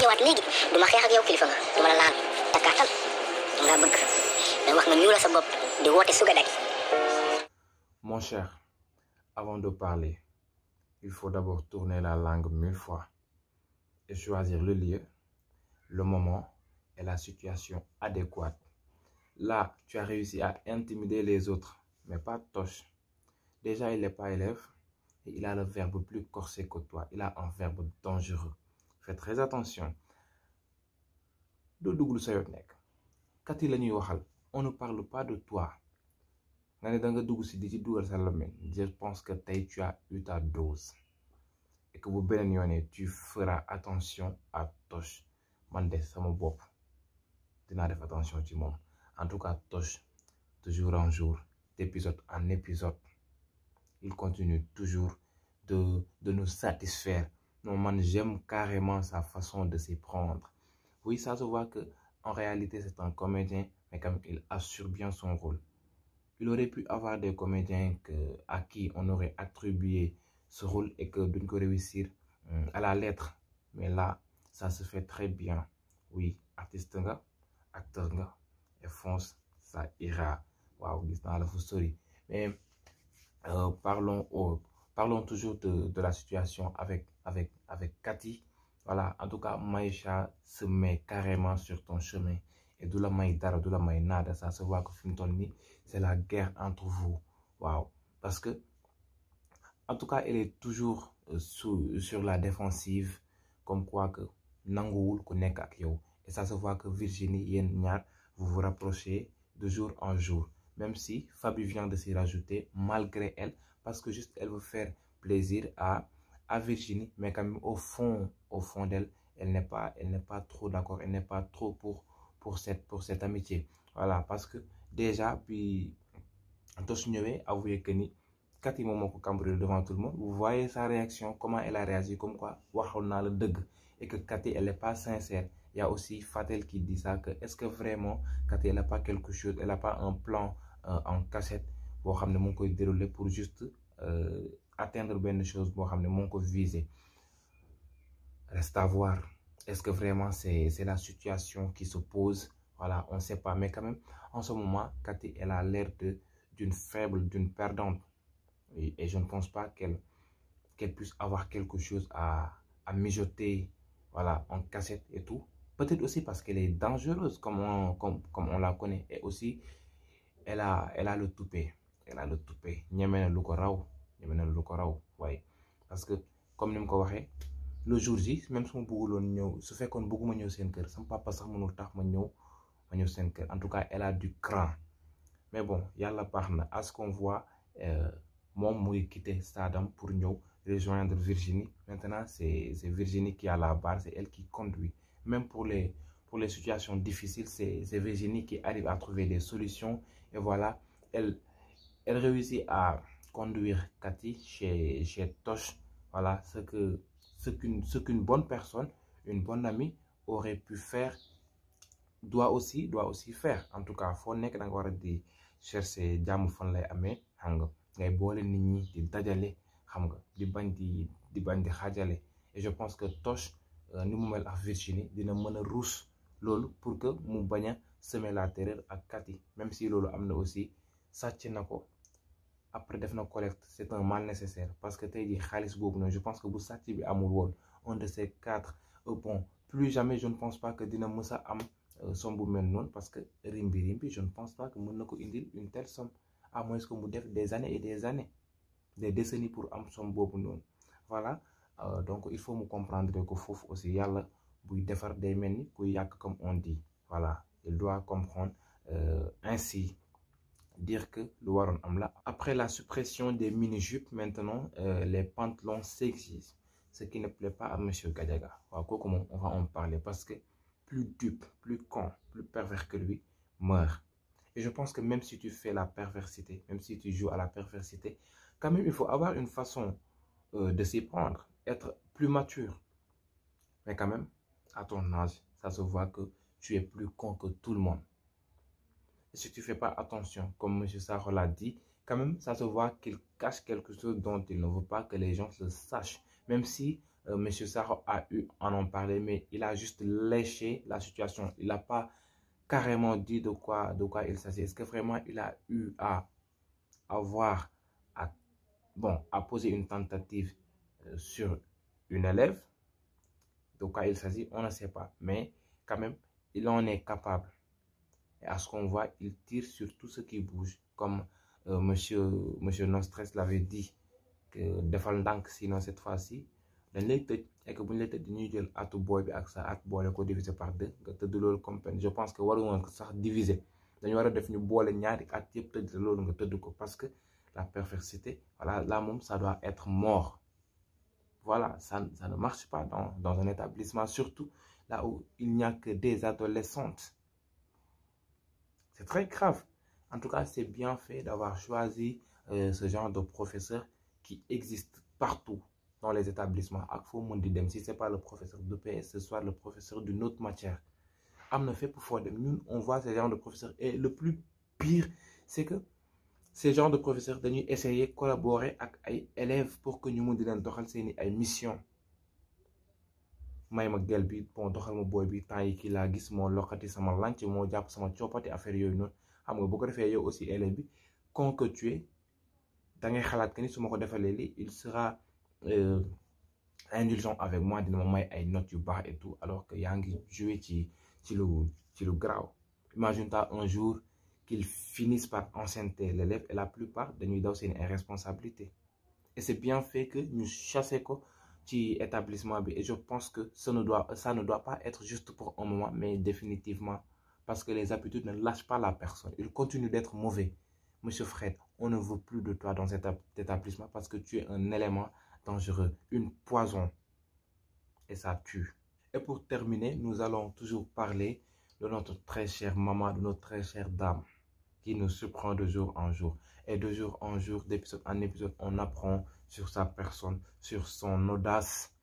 ñëwaat léegi du ma xeex ak yow kilifa nga du ma la laal takkaatal nga bëgg da wax nga ñuula sa bopp di woote suga dagi. Mon cher, avant de parler, il faut d'abord tourner la langue 1000 fois et choisir le lieu, le moment et la situation adéquate. Là, tu as réussi à intimider les autres, mais pas Toch. Déjà, il n'est pas élève et il a le verbe plus corsé que toi. Il a un verbe dangereux. Fais très attention. Kati la ñuy waxal, on ne parle pas de toi. Je pense que tu as eu ta dose. Et que vous tu feras attention à Toch. Mande sama bop. Dina def attention ci mom. En tout cas, Toch, de jour en jour, d'épisode en épisode, il continue toujours de nous satisfaire. Non, man, j'aime carrément sa façon de s'y prendre. Oui, ça se voit que en réalité, c'est un comédien, mais comme il assure bien son rôle. Il aurait pu avoir des comédiens à qui on aurait attribué ce rôle et que d'une réussir à la lettre. Mais là, ça se fait très bien. Oui, artiste, acteur, et fonce, ça ira. Waouh, c'est dans la story. Mais parlons toujours de la situation avec Cathy. Voilà, en tout cas, Maïcha se met carrément sur ton chemin. Et de la maïdara, de la maïnada, ça se voit que c'est la guerre entre vous. Waouh. Parce que, en tout cas, elle est toujours sur la défensive, comme quoi que Nangoul connecte avec yo. Et ça se voit que Virginie, Yen Nyar, vous vous rapprochez de jour en jour. Même si Fabi vient de s'y rajouter, malgré elle, parce que juste elle veut faire plaisir à Virginie, mais quand même au fond d'elle, elle n'est pas trop d'accord, elle n'est pas trop pour cette amitié. Voilà, parce que déjà, puis, Toch avoué que ni Cathy Momoko cambré devant tout le monde, vous voyez sa réaction, comment elle a réagi, comme quoi, le deug, et que Cathy, elle n'est pas sincère. Il y a aussi Fatel qui dit ça, que est-ce que vraiment Cathy, elle n'a pas quelque chose, elle n'a pas un plan en cachette, pour dérouler pour juste atteindre bien des choses, pour viser. Reste à voir. Est-ce que vraiment c'est la situation qui se pose? Voilà, on ne sait pas. Mais quand même, en ce moment, Cathy, elle a l'air d'une faible, d'une perdante. Et je ne pense pas qu'elle puisse avoir quelque chose à mijoter, voilà, en cassette et tout. Peut-être aussi parce qu'elle est dangereuse, comme on la connaît. Et aussi, elle a le toupet. Elle a le toupet. Ouais. Parce que, comme nous l'avons dit, le jour J, même si je fais qu'on beaucoup de sen cœur, son papa sax mënul tax ma sen cœur. En tout cas, elle a du cran. Mais bon, yalla parna. À ce qu'on voit, mon mouille quitter Stadam pour nous rejoindre Virginie. Maintenant, c'est Virginie qui a la barre, c'est elle qui conduit. Même pour les situations difficiles, c'est Virginie qui arrive à trouver des solutions. Et voilà, elle réussit à conduire Cathy chez Toch. Voilà, ce qu'une bonne personne, une bonne amie aurait pu faire, doit aussi faire. En tout cas, faut nek da nga wara di chercher jamm fan lay amé, xam nga, ngay bolé nit ñi di dajalé, xam nga, di bañ di xajalé. Et je pense que Toch ni mu mel ak Virginie dina mëna rousse lolu pour que mu baña semer la terreur ak Cathy, même si lolu amna aussi sàcc nako. Après def na collecte, c'est un mal nécessaire parce que tay di xaliss bobu non, je pense que bu sàcc bi amul won un de ces quatre, bon, plus jamais je ne pense pas que dina mësa am somme bu mel non, parce que rimbi je ne pense pas que mën nako indil une telle somme, à moins que mu def des années et des années, des décennies pour am somme bobu non. Voilà, donc il faut me comprendre que fofu aussi yalla buy défar day melni kuy yak, comme on dit. Voilà, il doit comprendre ainsi dire que le waron am la. Après la suppression des mini-jupes, maintenant les pantalons sexy, ce qui ne plaît pas à monsieur Gadiaga. Comment on va en parler, parce que plus dupe, plus con, plus pervers que lui meurt. Et je pense que même si tu fais la perversité, même si tu joues à la perversité, quand même il faut avoir une façon de s'y prendre, être plus mature. Mais quand même, à ton âge, ça se voit que tu es plus con que tout le monde. Et si tu ne fais pas attention, comme M. Sarro l'a dit, quand même, ça se voit qu'il cache quelque chose dont il ne veut pas que les gens le sachent. Même si Monsieur Sarr a eu en parler, mais il a juste léché la situation. Il n'a pas carrément dit de quoi il s'agit. Est-ce que vraiment il a eu à avoir à poser une tentative sur une élève? De quoi il s'agit, on ne sait pas. Mais quand même, il en est capable. Et à ce qu'on voit, il tire sur tout ce qui bouge. Comme monsieur Nostress l'avait dit, que defal ndànk sinon cette fois-ci dañ lay tëj et que bu ñu lay tëj dañuy jël atu booy bi ak sa at boole ko diviser par 2 nga tëdd loolu comme peine. Je pense que waru woon sax diviser dañu war a def ñu boole ñaari at yëpp tëdd loolu nga tëdd ko, parce que la perversité, voilà, là moom ça doit être mort. Voilà, ça ne marche pas dans un établissement, surtout là où il n'y a que des adolescentes. C'est très grave. En tout cas, c'est bien fait d'avoir choisi ce genre de professeur qui existe partout dans les établissements. Si ce n'est pas le professeur de PS, ce soit le professeur d'une autre matière. Nous, on voit ce genre de professeurs. Et le plus pire, c'est que ces genres de professeurs dañuy essayer de collaborer avec les élèves pour que nous puissions doxal seeni ay mission. may ma gel bi bon doxal ma boy bi temps yi kii laa gis moo loqati sama lanc moo jàpp sama coppati affaire yooyu noonu xam nga bu ko defee yow aussi élève bi con que tu es da ngay xalaat que ni su ma ko defalee lii il sera indulgent avec moi, dina ma may ay notes yu baax et tout, alors que yaa ngi joué ci lu grave. Imagine-toi un jour qu'ils finissent par enceinte l'élève et la plupart dañuy daw seen irresponsabilité. Et c'est bien fait que nous chassions ci établissement bi, et je pense que ça ne doit pas être juste pour un moment, mais définitivement, parce que les habitudes ne lâchent pas la personne. Ils continuent d'être mauvais. Monsieur Fred, on ne veut plus de toi dans cet établissement parce que tu es un élément dangereux, une poison, et ça tue. Et pour terminer, nous allons toujours parler de notre très chère maman, de notre très chère dame, qui nous surprend de jour en jour. Et de jour en jour, d'épisode en épisode, on apprend sur sa personne, sur son audace.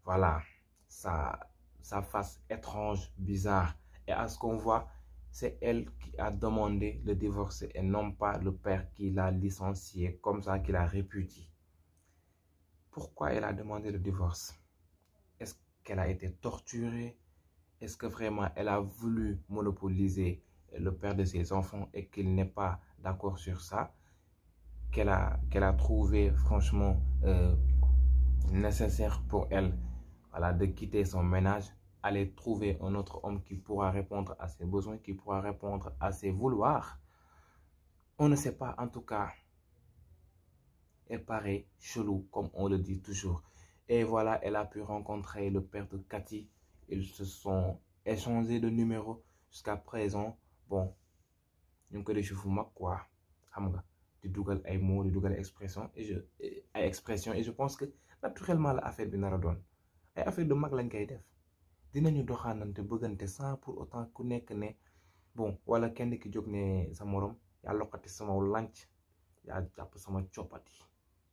Voilà, sa face étrange, bizarre. Et à ce qu'on voit, c'est elle qui a demandé le divorce et non pas le père qui l'a licencié, comme ça, qui l'a répudié. Pourquoi elle a demandé le divorce? Est-ce qu'elle a été torturée? Est-ce que vraiment elle a voulu monopoliser le père de ses enfants et qu'il n'est pas d'accord sur ça? Qu'elle a trouvé franchement nécessaire pour elle, voilà, de quitter son ménage, aller trouver un autre homme qui pourra répondre à ses besoins, qui pourra répondre à ses vouloirs. On ne sait pas, en tout cas. Elle paraît chelou, comme on le dit toujours. Et voilà, elle a pu rencontrer le père de Cathy. Ils se sont échangés de numéros jusqu'à présent. Bon, nous avons des choses quoi. Du dougal ay mots, du dougal expression et je pense que naturellement la affaire bi nara doon ay affaire de mag lañ koy def dinañu doxaanante bëggante sans pour autant ku nekk ne bon wala kenn ki jóg ne sa morom yaa loqati sama lanc yaa jàpp sama coppati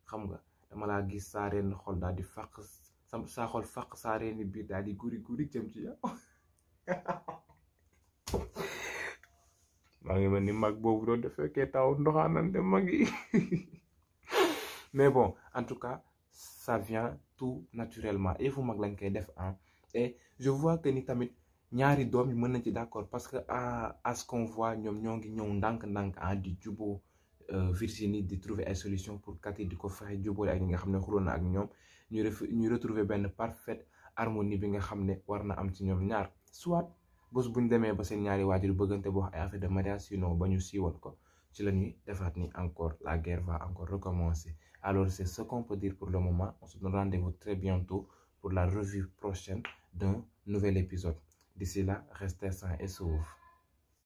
xam nga dama laa gis saa reen xol daal di fàq saa xol fàq saa reen biir daal di guri jëm ci yow maa ngi mel ni mag boobu doon def fekkee taw ndoxaanante mag yi mais bon, en tout cas ça vient tout naturellement et fu mag lañ koy def et je vois que ni tamit ñaari doom yi mën nañ ci d'accord parce que à ce qu'on voit ñoom ñoo ngi ñëw ndànk-ndànk di juboo Virginie di trouver ay solution pour Cathy di ko fexe jubóole ak ñi nga xam ne xuloon na ak ñoom ñu retrouver benn parfaite harmonie bi nga xam ne war na am ci ñoom ñaar, soit bés bu ñu demee ba seen ñaari waajur bëggante boo wax ay affaire de mariage, sinon ba ñu siiwal ko ci la ñuy defaat ni encore la guerre va encore recommencer. Alors c'est ce qu'on peut dire pour le moment. On se donne rendez-vous très bientôt pour la revue prochaine d'un nouvel épisode. D'ici là, restez sains et saufs.